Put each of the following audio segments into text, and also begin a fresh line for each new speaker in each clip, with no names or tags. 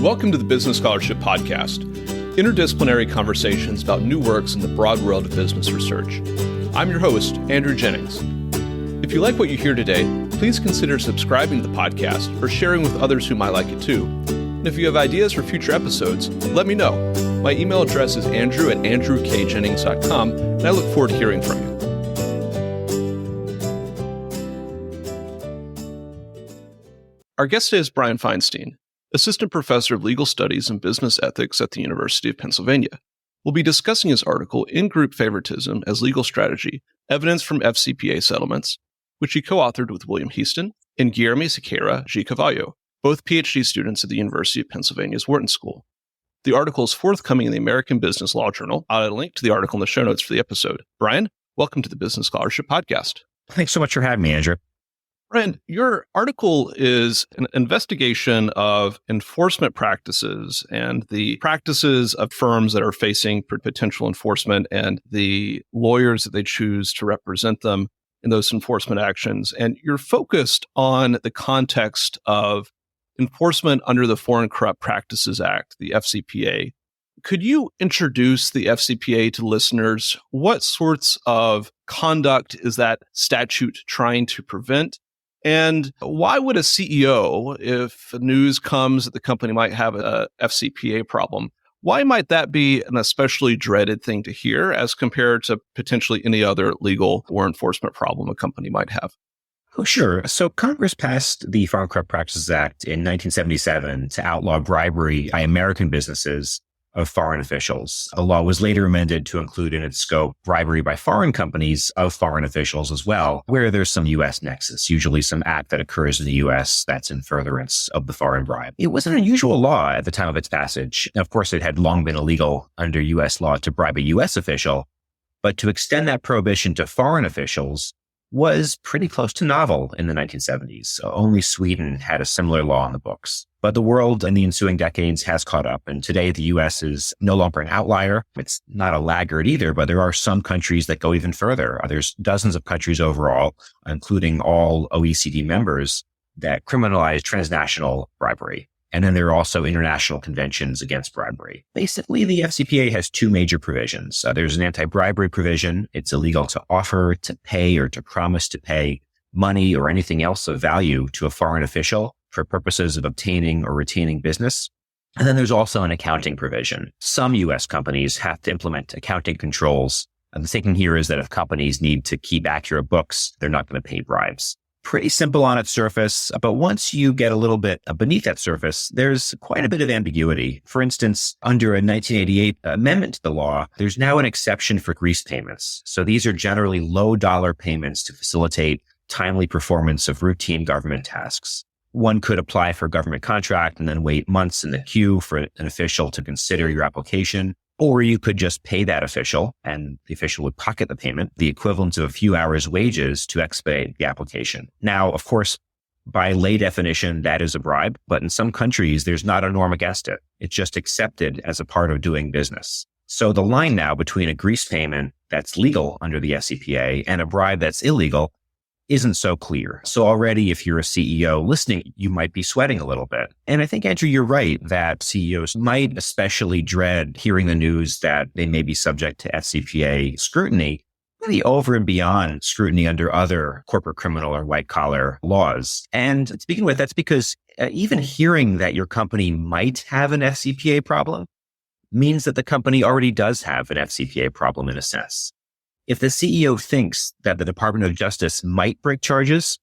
Welcome to the Business Scholarship Podcast, interdisciplinary conversations about new works in the broad world of business research. I'm your host, Andrew Jennings. If you like what you hear today, please consider subscribing to the podcast or sharing with others who might like it too. And if you have ideas for future episodes, let me know. My email address is andrew@andrewkjennings.com, and I look forward to hearing from you. Our guest today is Brian Feinstein, Assistant Professor of Legal Studies and Business Ethics at the University of Pennsylvania. We'll be discussing his article, In-Group Favoritism as Legal Strategy, Evidence from FCPA Settlements, which he co-authored with William Heaston and Guilherme Siqueira G. Carvalho, both PhD students at the University of Pennsylvania's Wharton School. The article is forthcoming in the American Business Law Journal. I'll add a link to the article in the show notes for the episode. Brian, welcome to the Business Scholarship Podcast.
Thanks so much for having me, Andrew.
Brian, your article is an investigation of enforcement practices and the practices of firms that are facing potential enforcement and the lawyers that they choose to represent them in those enforcement actions. And you're focused on the context of enforcement under the Foreign Corrupt Practices Act, the FCPA. Could you introduce the FCPA to listeners? What sorts of conduct is that statute trying to prevent? And why would a CEO, if news comes that the company might have a FCPA problem, why might that be an especially dreaded thing to hear as compared to potentially any other legal or enforcement problem a company might have?
Oh, sure. So Congress passed the Foreign Corrupt Practices Act in 1977 to outlaw bribery by American businesses of foreign officials. The law was later amended to include in its scope bribery by foreign companies of foreign officials as well, where there's some U.S. nexus, usually some act that occurs in the U.S. that's in furtherance of the foreign bribe. It was an unusual law at the time of its passage. Of course, it had long been illegal under U.S. law to bribe a U.S. official, but to extend that prohibition to foreign officials was pretty close to novel in the 1970s. Only Sweden had a similar law in the books. But the world in the ensuing decades has caught up, and today the U.S. is no longer an outlier. It's not a laggard either, but there are some countries that go even further. There's dozens of countries overall, including all OECD members, that criminalize transnational bribery. And then there are also international conventions against bribery. Basically, the FCPA has two major provisions. There's an anti-bribery provision. It's illegal to offer, to pay, or to promise to pay money or anything else of value to a foreign official for purposes of obtaining or retaining business. And then there's also an accounting provision. Some U.S. companies have to implement accounting controls. And the thinking here is that if companies need to keep accurate books, they're not going to pay bribes. Pretty simple on its surface, but once you get a little bit beneath that surface, there's quite a bit of ambiguity. For instance, under a 1988 amendment to the law, there's now an exception for grease payments. So these are generally low-dollar payments to facilitate timely performance of routine government tasks. One could apply for a government contract and then wait months in the queue for an official to consider your application. Or you could just pay that official, and the official would pocket the payment, the equivalent of a few hours' wages to expedite the application. Now, of course, by lay definition, that is a bribe, but in some countries, there's not a norm against it. It's just accepted as a part of doing business. So the line now between a grease payment that's legal under the FCPA and a bribe that's illegal isn't so clear. So already, if you're a CEO listening, you might be sweating a little bit. And I think, Andrew, you're right that CEOs might especially dread hearing the news that they may be subject to FCPA scrutiny, really over and beyond scrutiny under other corporate criminal or white collar laws. And to begin with, that's because even hearing that your company might have an FCPA problem means that the company already does have an FCPA problem in a sense. If the CEO thinks that the Department of Justice might break charges,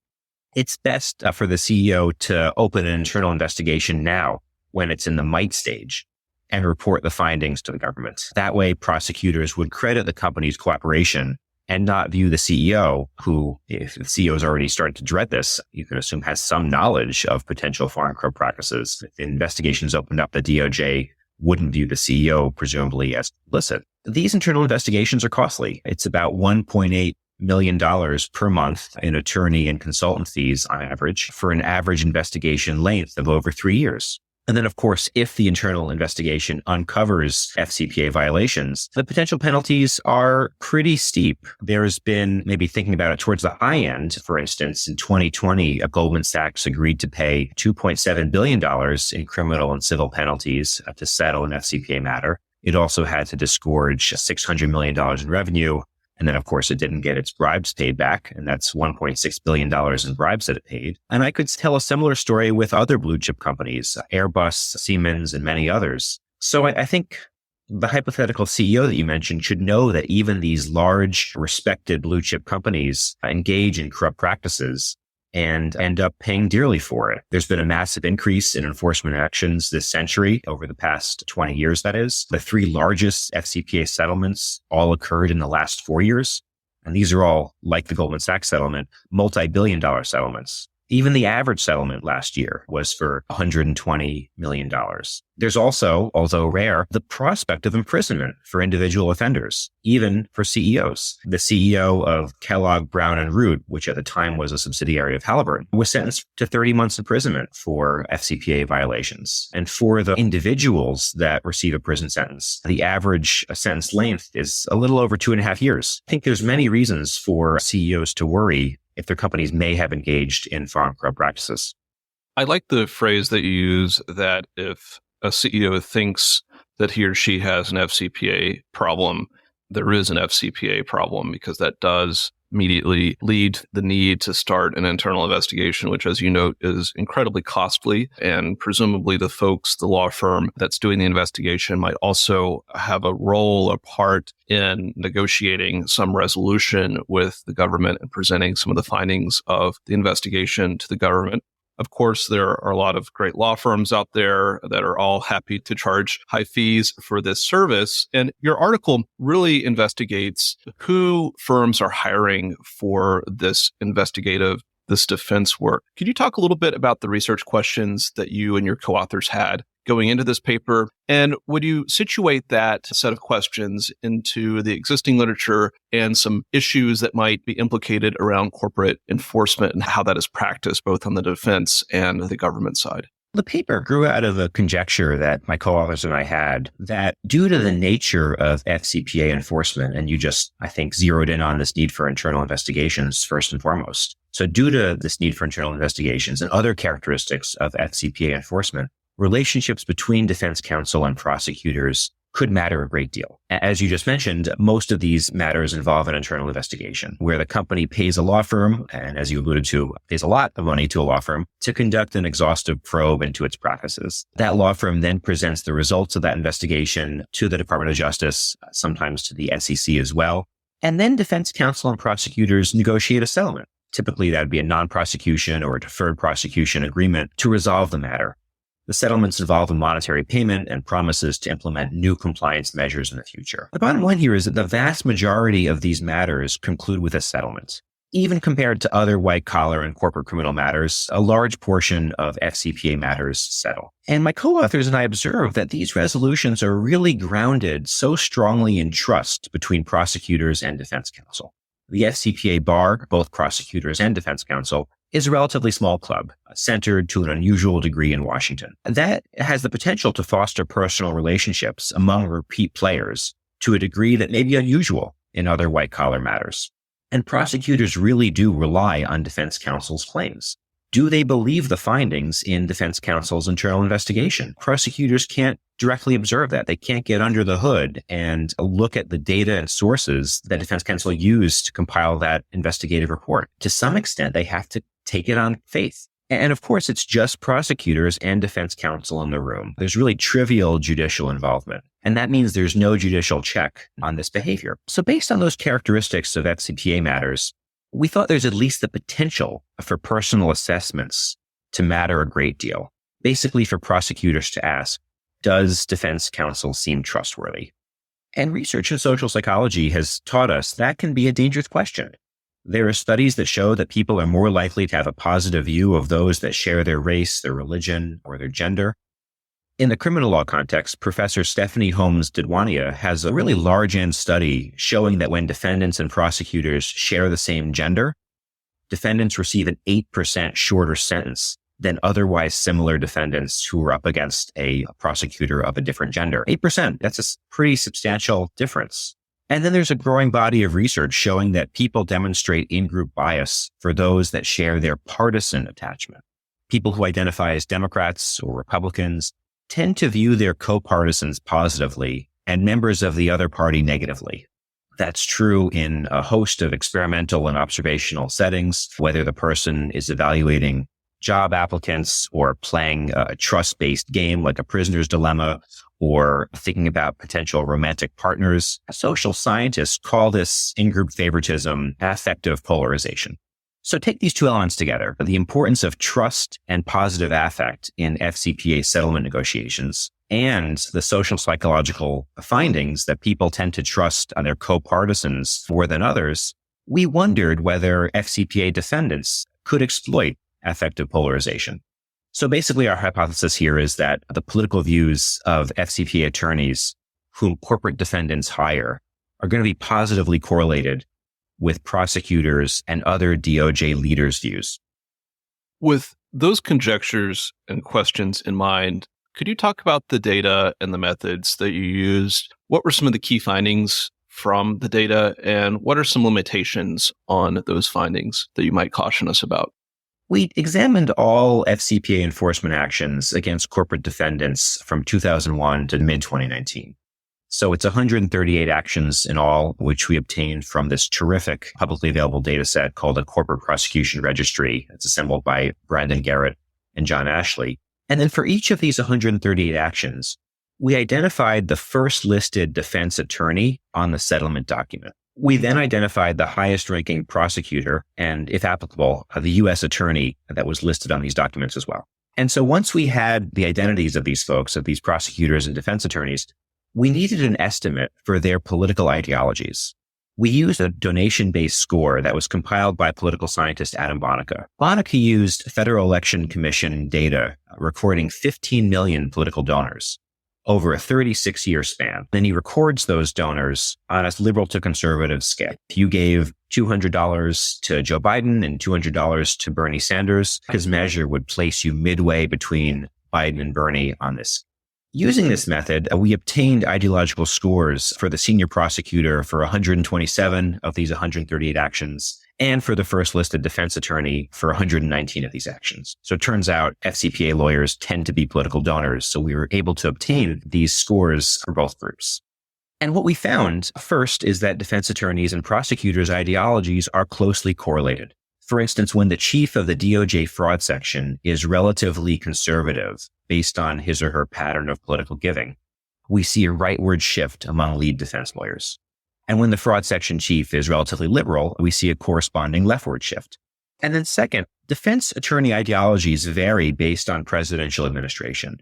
it's best for the CEO to open an internal investigation now when it's in the might stage and report the findings to the government. That way, prosecutors would credit the company's cooperation and not view the CEO, who, if the CEO has already started to dread this, you can assume has some knowledge of potential foreign corrupt practices. If the investigation is opened up, the DOJ wouldn't view the CEO presumably as complicit. These internal investigations are costly. It's about $1.8 million per month in attorney and consultant fees on average for an average investigation length of over 3 years. And then, of course, if the internal investigation uncovers FCPA violations, the potential penalties are pretty steep. There's been, maybe thinking about it towards the high end, for instance, in 2020, Goldman Sachs agreed to pay $2.7 billion in criminal and civil penalties to settle an FCPA matter. It also had to disgorge $600 million in revenue. And then, of course, it didn't get its bribes paid back. And that's $1.6 billion in bribes that it paid. And I could tell a similar story with other blue chip companies, Airbus, Siemens, and many others. So I think the hypothetical CEO that you mentioned should know that even these large, respected blue chip companies engage in corrupt practices and end up paying dearly for it. There's been a massive increase in enforcement actions this century, over the past 20 years, that is. The three largest FCPA settlements all occurred in the last 4 years. And these are all, like the Goldman Sachs settlement, multi-billion-dollar settlements. Even the average settlement last year was for $120 million. There's also, although rare, the prospect of imprisonment for individual offenders, even for CEOs. The CEO of Kellogg, Brown and Root, which at the time was a subsidiary of Halliburton, was sentenced to 30 months imprisonment for FCPA violations. And for the individuals that receive a prison sentence, the average sentence length is a little over 2.5 years. I think there's many reasons for CEOs to worry if their companies may have engaged in foreign corrupt practices.
I like the phrase that you use, that if a CEO thinks that he or she has an FCPA problem, there is an FCPA problem, because that does immediately lead the need to start an internal investigation, which, as you note, is incredibly costly. And presumably the folks, the law firm that's doing the investigation, might also have a role or part in negotiating some resolution with the government and presenting some of the findings of the investigation to the government. Of course, there are a lot of great law firms out there that are all happy to charge high fees for this service. And your article really investigates who firms are hiring for this defense work. Could you talk a little bit about the research questions that you and your co-authors had going into this paper? And would you situate that set of questions into the existing literature and some issues that might be implicated around corporate enforcement and how that is practiced both on the defense and the government side?
The paper grew out of a conjecture that my co-authors and I had, that due to the nature of FCPA enforcement, and you just, I think, zeroed in on this need for internal investigations first and foremost. So due to this need for internal investigations and other characteristics of FCPA enforcement, relationships between defense counsel and prosecutors could matter a great deal. As you just mentioned, most of these matters involve an internal investigation where the company pays a law firm, and as you alluded to, pays a lot of money to a law firm to conduct an exhaustive probe into its practices. That law firm then presents the results of that investigation to the Department of Justice, sometimes to the SEC as well. And then defense counsel and prosecutors negotiate a settlement. Typically, that would be a non-prosecution or a deferred prosecution agreement to resolve the matter. The settlements involve a monetary payment and promises to implement new compliance measures in the future. The bottom line here is that the vast majority of these matters conclude with a settlement. Even compared to other white-collar and corporate criminal matters, a large portion of FCPA matters settle. And my co-authors and I observed that these resolutions are really grounded so strongly in trust between prosecutors and defense counsel. The FCPA bar, both prosecutors and defense counsel, is a relatively small club, centered to an unusual degree in Washington. That has the potential to foster personal relationships among repeat players to a degree that may be unusual in other white-collar matters. And prosecutors really do rely on defense counsel's claims. Do they believe the findings in defense counsel's internal investigation? Prosecutors can't directly observe that. They can't get under the hood and look at the data and sources that defense counsel used to compile that investigative report. To some extent, they have to take it on faith. And of course, it's just prosecutors and defense counsel in the room. There's really trivial judicial involvement. And that means there's no judicial check on this behavior. So based on those characteristics of FCPA matters, we thought there's at least the potential for personal assessments to matter a great deal. Basically for prosecutors to ask, does defense counsel seem trustworthy? And research in social psychology has taught us that can be a dangerous question. There are studies that show that people are more likely to have a positive view of those that share their race, their religion, or their gender. In the criminal law context, Professor Stephanie Holmes-Didwania has a really large-end study showing that when defendants and prosecutors share the same gender, defendants receive an 8% shorter sentence than otherwise similar defendants who were up against a prosecutor of a different gender. 8%, that's a pretty substantial difference. And then there's a growing body of research showing that people demonstrate in-group bias for those that share their partisan attachment. People who identify as Democrats or Republicans tend to view their co-partisans positively and members of the other party negatively. That's true in a host of experimental and observational settings, whether the person is evaluating job applicants or playing a trust-based game like a prisoner's dilemma or thinking about potential romantic partners. Social scientists call this in-group favoritism affective polarization. So take these two elements together, the importance of trust and positive affect in FCPA settlement negotiations and the social psychological findings that people tend to trust on their co-partisans more than others. We wondered whether FCPA defendants could exploit affective polarization. So basically our hypothesis here is that the political views of FCPA attorneys whom corporate defendants hire are going to be positively correlated with prosecutors and other DOJ leaders' views.
With those conjectures and questions in mind, could you talk about the data and the methods that you used? What were some of the key findings from the data, and what are some limitations on those findings that you might caution us about?
We examined all FCPA enforcement actions against corporate defendants from 2001 to mid-2019. So it's 138 actions in all, which we obtained from this terrific publicly available data set called a Corporate Prosecution Registry. It's assembled by Brandon Garrett and John Ashley. And then for each of these 138 actions, we identified the first listed defense attorney on the settlement document. We then identified the highest ranking prosecutor and, if applicable, the U.S. attorney that was listed on these documents as well. And so once we had the identities of these folks, of these prosecutors and defense attorneys, we needed an estimate for their political ideologies. We used a donation-based score that was compiled by political scientist Adam Bonica. Bonica used Federal Election Commission data recording 15 million political donors over a 36-year span. Then he records those donors on a liberal to conservative scale. If you gave $200 to Joe Biden and $200 to Bernie Sanders, his measure would place you midway between Biden and Bernie on this. Using this method, we obtained ideological scores for the senior prosecutor for 127 of these 138 actions, and for the first listed defense attorney for 119 of these actions. So it turns out FCPA lawyers tend to be political donors, so we were able to obtain these scores for both groups. And what we found first is that defense attorneys and prosecutors' ideologies are closely correlated. For instance, when the chief of the DOJ fraud section is relatively conservative based on his or her pattern of political giving, we see a rightward shift among lead defense lawyers. And when the fraud section chief is relatively liberal, we see a corresponding leftward shift. And then second, defense attorney ideologies vary based on presidential administration.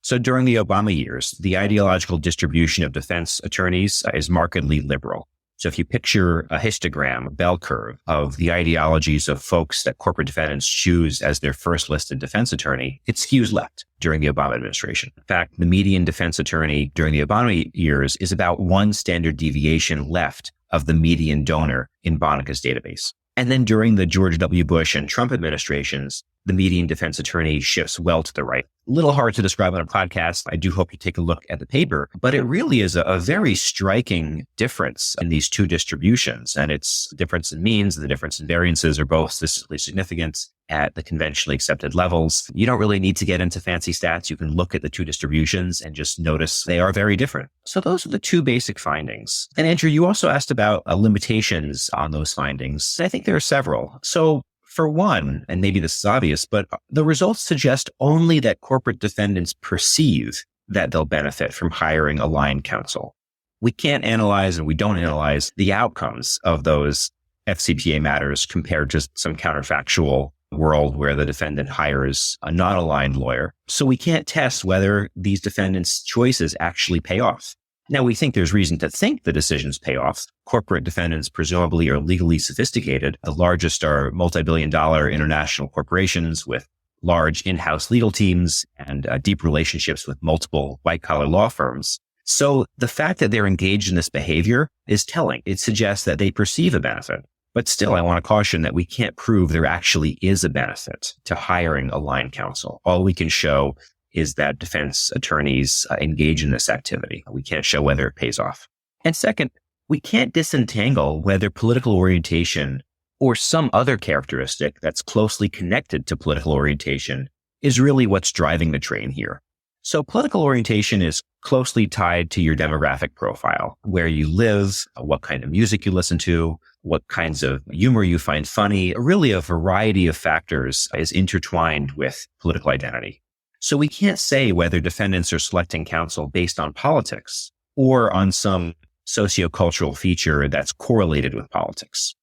So during the Obama years, the ideological distribution of defense attorneys is markedly liberal. So if you picture a histogram, a bell curve of the ideologies of folks that corporate defendants choose as their first listed defense attorney, it skews left during the Obama administration. In fact, the median defense attorney during the Obama years is about one standard deviation left of the median donor in Bonica's database. And then during the George W. Bush and Trump administrations, the median defense attorney shifts well to the right. A little hard to describe on a podcast. I do hope you take a look at the paper, but it really is a very striking difference in these two distributions. And its difference in means, the difference in variances are both statistically significant at the conventionally accepted levels. You don't really need to get into fancy stats. You can look at the two distributions and just notice they are very different. So those are the two basic findings. And Andrew, you also asked about limitations on those findings. I think there are several. So for one, and maybe this is obvious, but the results suggest only that corporate defendants perceive that they'll benefit from hiring aligned counsel. We can't analyze, and we don't analyze, the outcomes of those FCPA matters compared to some counterfactual world where the defendant hires a non-aligned lawyer. So we can't test whether these defendants' choices actually pay off. Now, we think there's reason to think the decisions pay off. Corporate defendants presumably are legally sophisticated. The largest are multi-billion-dollar international corporations with large in-house legal teams and deep relationships with multiple white-collar law firms. So the fact that they're engaged in this behavior is telling. It suggests that they perceive a benefit. But still, I want to caution that we can't prove there actually is a benefit to hiring aligned counsel. All we can show is that defense attorneys engage in this activity. We can't show whether it pays off. And second, we can't disentangle whether political orientation or some other characteristic that's closely connected to political orientation is really what's driving the train here. So political orientation is closely tied to your demographic profile, where you live, what kind of music you listen to, what kinds of humor you find funny. Really, a variety of factors is intertwined with political identity. So we can't say whether defendants are selecting counsel based on politics or on some sociocultural feature that's correlated with politics.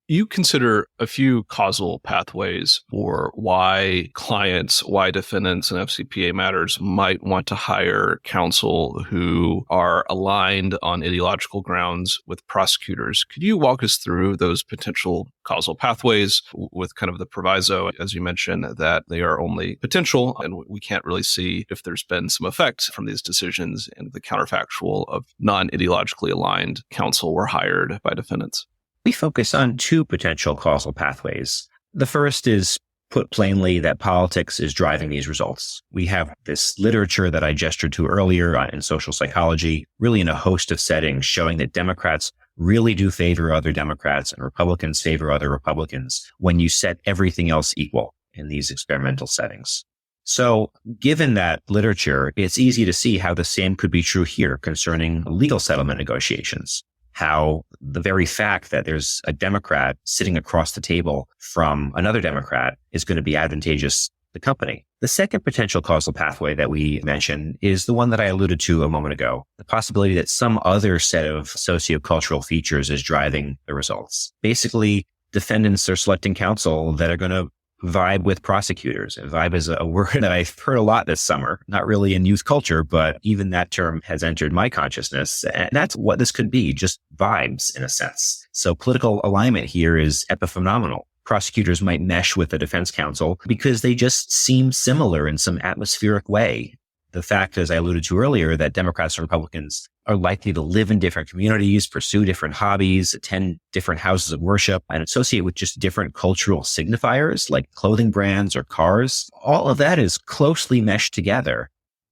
You consider a few causal pathways for why clients, why defendants in FCPA matters might want to hire counsel who are aligned on ideological grounds with prosecutors. Could you walk us through those potential causal pathways with kind of the proviso, as you mentioned, that they are only potential and we can't really see if there's been some effect from these decisions, and the counterfactual of non-ideologically aligned counsel were hired by defendants?
We focus on two potential causal pathways. The first is, put plainly, that politics is driving these results. We have this literature that I gestured to earlier in social psychology, really in a host of settings, showing that Democrats really do favor other Democrats and Republicans favor other Republicans when you set everything else equal in these experimental settings. So given that literature, it's easy to see how the same could be true here concerning legal settlement negotiations. How the very fact that there's a Democrat sitting across the table from another Democrat is going to be advantageous to the company. The second potential causal pathway that we mentioned is the one that I alluded to a moment ago, the possibility that some other set of sociocultural features is driving the results. Basically, defendants are selecting counsel that are going to vibe with prosecutors. And vibe is a word that I've heard a lot this summer, not really in youth culture, but even that term has entered my consciousness. And that's what this could be, just vibes in a sense. So political alignment here is epiphenomenal. Prosecutors might mesh with the defense counsel because they just seem similar in some atmospheric way. The fact, as I alluded to earlier, that Democrats and Republicans are likely to live in different communities, pursue different hobbies, attend different houses of worship, and associate with just different cultural signifiers like clothing brands or cars. All of that is closely meshed together.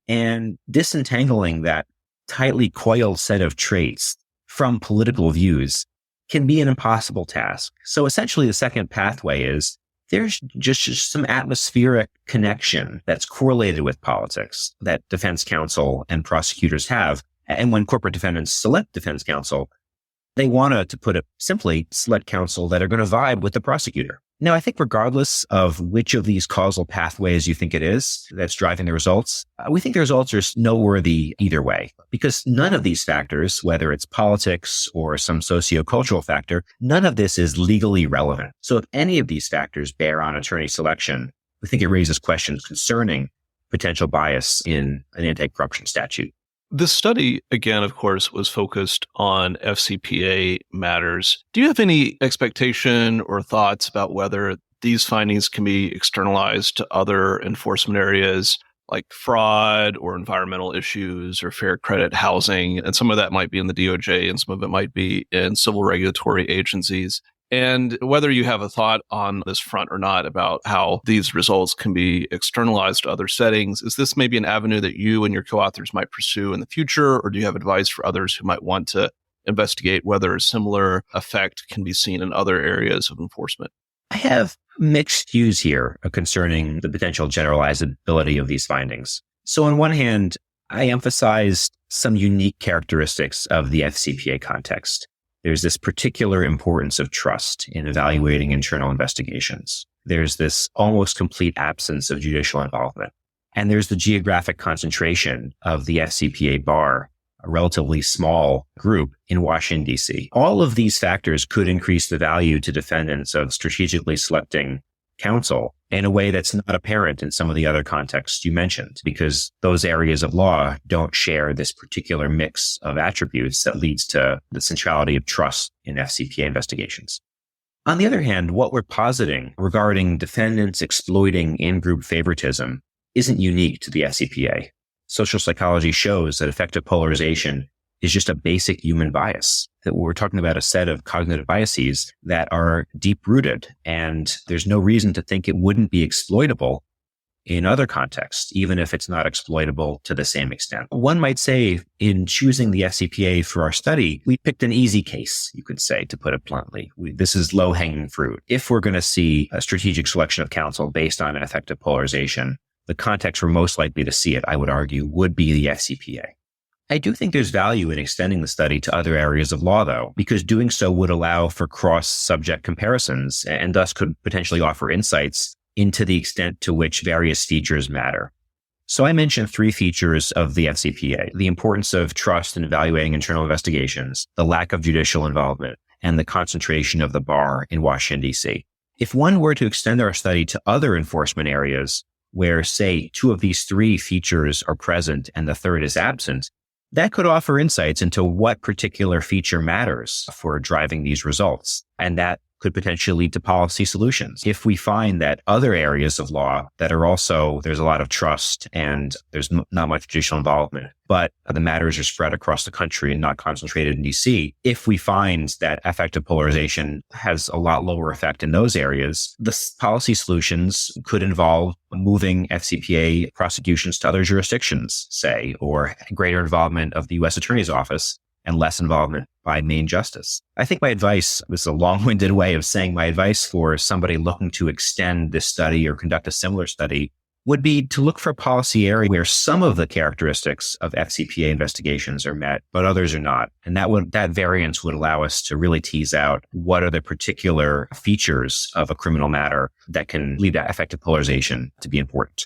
And disentangling that tightly coiled set of traits from political views can be an impossible task. So essentially, the second pathway is there's just some atmospheric connection that's correlated with politics that defense counsel and prosecutors have. And when corporate defendants select defense counsel, they want to put it simply, select counsel that are going to vibe with the prosecutor. Now, I think regardless of which of these causal pathways you think it is that's driving the results, we think the results are noteworthy either way, because none of these factors, whether it's politics or some sociocultural factor, none of this is legally relevant. So if any of these factors bear on attorney selection, we think it raises questions concerning potential bias in an anti-corruption statute.
This study, again, of course, was focused on FCPA matters. Do you have any expectation or thoughts about whether these findings can be externalized to other enforcement areas like fraud or environmental issues or fair credit housing? And some of that might be in the DOJ and some of it might be in civil regulatory agencies. And whether you have a thought on this front or not about how these results can be externalized to other settings, is this maybe an avenue that you and your co-authors might pursue in the future? Or do you have advice for others who might want to investigate whether a similar effect can be seen in other areas of enforcement?
I have mixed views here concerning the potential generalizability of these findings. So on one hand, I emphasized some unique characteristics of the FCPA context. There's this particular importance of trust in evaluating internal investigations. There's this almost complete absence of judicial involvement. And there's the geographic concentration of the FCPA bar, a relatively small group in Washington, D.C. All of these factors could increase the value to defendants of strategically selecting counsel in a way that's not apparent in some of the other contexts you mentioned, because those areas of law don't share this particular mix of attributes that leads to the centrality of trust in FCPA investigations. On the other hand, what we're positing regarding defendants exploiting in-group favoritism isn't unique to the FCPA. Social psychology shows that effective polarization is just a basic human bias. That we're talking about a set of cognitive biases that are deep-rooted, and there's no reason to think it wouldn't be exploitable in other contexts, even if it's not exploitable to the same extent. One might say in choosing the FCPA for our study, we picked an easy case, you could say, to put it bluntly. This is low-hanging fruit. If we're going to see a strategic selection of counsel based on affective polarization, the context we're most likely to see it, I would argue, would be the FCPA. I do think there's value in extending the study to other areas of law, though, because doing so would allow for cross-subject comparisons and thus could potentially offer insights into the extent to which various features matter. So I mentioned 3 features of the FCPA: the importance of trust in evaluating internal investigations, the lack of judicial involvement, and the concentration of the bar in Washington, D.C. If one were to extend our study to other enforcement areas where, say, 2 of these 3 features are present and the third is absent, that could offer insights into what particular feature matters for driving these results, and that could potentially lead to policy solutions. If we find that other areas of law that are also, there's a lot of trust and there's not much judicial involvement, but the matters are spread across the country and not concentrated in DC, if we find that affective polarization has a lot lower effect in those areas, the policy solutions could involve moving FCPA prosecutions to other jurisdictions, say, or greater involvement of the U.S. Attorney's Office and less involvement by main justice. I think my advice, this is a long-winded way of saying my advice for somebody looking to extend this study or conduct a similar study would be to look for a policy area where some of the characteristics of FCPA investigations are met, but others are not. And that variance would allow us to really tease out what are the particular features of a criminal matter that can lead to affective polarization to be important.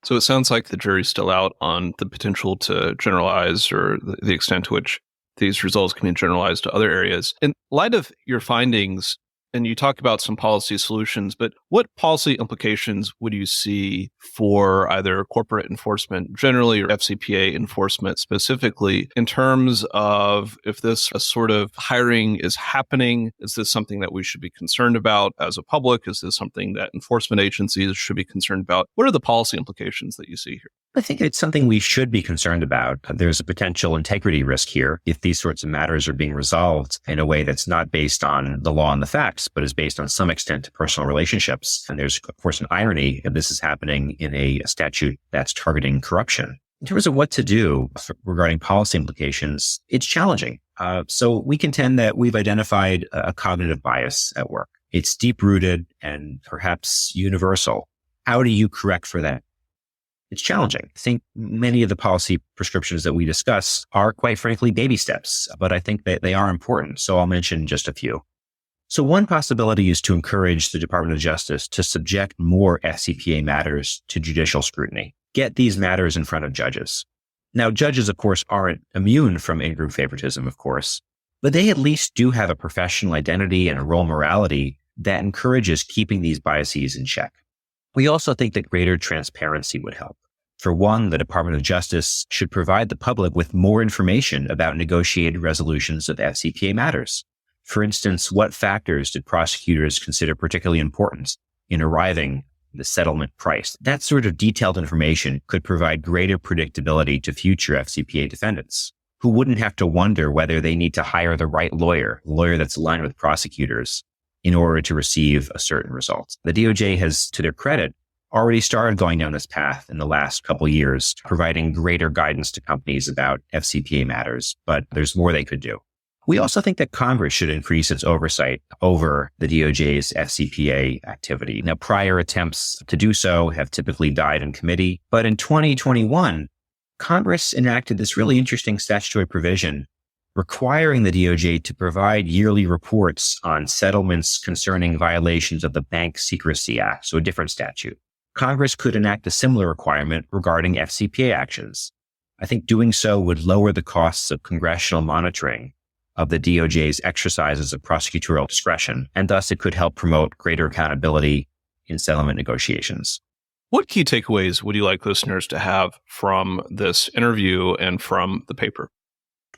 So it sounds like the jury's still out on the potential to generalize or the extent to which these results can be generalized to other areas. In light of your findings, and you talk about some policy solutions, but what policy implications would you see for either corporate enforcement generally or FCPA enforcement specifically in terms of if this sort of hiring is happening? Is this something that we should be concerned about as a public? Is this something that enforcement agencies should be concerned about? What are the policy implications that you see here?
I think it's something we should be concerned about. There's a potential integrity risk here if these sorts of matters are being resolved in a way that's not based on the law and the facts, but is based on some extent to personal relationships. And there's, of course, an irony if this is happening in a statute that's targeting corruption. In terms of what to do regarding policy implications, it's challenging. So we contend that we've identified a cognitive bias at work. It's deep-rooted and perhaps universal. How do you correct for that? It's challenging. I think many of the policy prescriptions that we discuss are, quite frankly, baby steps, but I think that they are important. So I'll mention just a few. So one possibility is to encourage the Department of Justice to subject more FCPA matters to judicial scrutiny. Get these matters in front of judges. Now, judges, of course, aren't immune from in-group favoritism, of course, but they at least do have a professional identity and a role morality that encourages keeping these biases in check. We also think that greater transparency would help. For one, the Department of Justice should provide the public with more information about negotiated resolutions of FCPA matters. For instance, what factors did prosecutors consider particularly important in arriving at the settlement price? That sort of detailed information could provide greater predictability to future FCPA defendants, who wouldn't have to wonder whether they need to hire the right lawyer, a lawyer that's aligned with prosecutors, in order to receive a certain result. The DOJ has, to their credit, already started going down this path in the last couple of years, providing greater guidance to companies about FCPA matters, but there's more they could do. We also think that Congress should increase its oversight over the DOJ's FCPA activity. Now, prior attempts to do so have typically died in committee, but in 2021, Congress enacted this really interesting statutory provision requiring the DOJ to provide yearly reports on settlements concerning violations of the Bank Secrecy Act, so a different statute. Congress could enact a similar requirement regarding FCPA actions. I think doing so would lower the costs of congressional monitoring of the DOJ's exercises of prosecutorial discretion, and thus it could help promote greater accountability in settlement negotiations.
What key takeaways would you like listeners to have from this interview and from the paper?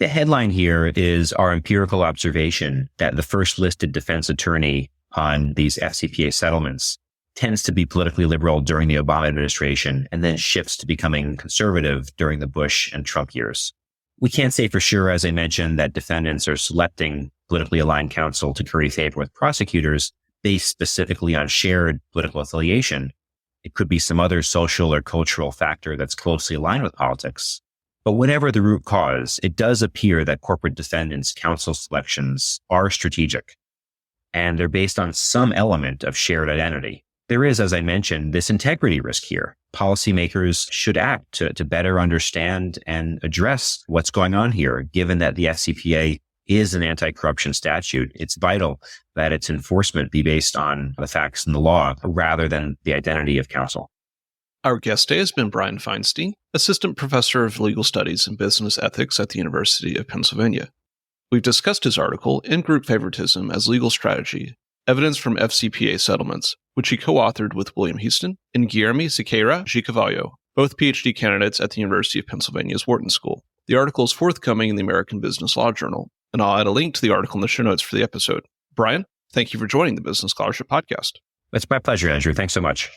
The headline here is our empirical observation that the first listed defense attorney on these FCPA settlements tends to be politically liberal during the Obama administration and then shifts to becoming conservative during the Bush and Trump years. We can't say for sure, as I mentioned, that defendants are selecting politically aligned counsel to curry favor with prosecutors based specifically on shared political affiliation. It could be some other social or cultural factor that's closely aligned with politics. But whatever the root cause, it does appear that corporate defendants' counsel selections are strategic, and they're based on some element of shared identity. There is, as I mentioned, this integrity risk here. Policymakers should act to better understand and address what's going on here, given that the FCPA is an anti-corruption statute. It's vital that its enforcement be based on the facts and the law rather than the identity of counsel.
Our guest today has been Brian Feinstein, Assistant Professor of Legal Studies and Business Ethics at the University of Pennsylvania. We've discussed his article, In-Group Favoritism as Legal Strategy, Evidence from FCPA Settlements, which he co-authored with William Houston and Guilherme Siqueira de Carvalho, both PhD candidates at the University of Pennsylvania's Wharton School. The article is forthcoming in the American Business Law Journal, and I'll add a link to the article in the show notes for the episode. Brian, thank you for joining the Business Scholarship Podcast.
It's my pleasure, Andrew. Thanks so much.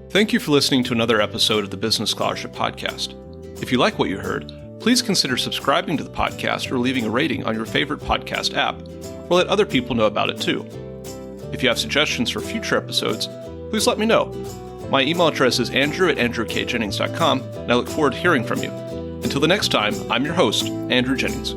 Thank you for listening to another episode of the Business Scholarship Podcast. If you like what you heard, please consider subscribing to the podcast or leaving a rating on your favorite podcast app, or let other people know about it too. If you have suggestions for future episodes, please let me know. My email address is andrew@andrewkjennings.com, and I look forward to hearing from you. Until the next time, I'm your host, Andrew Jennings.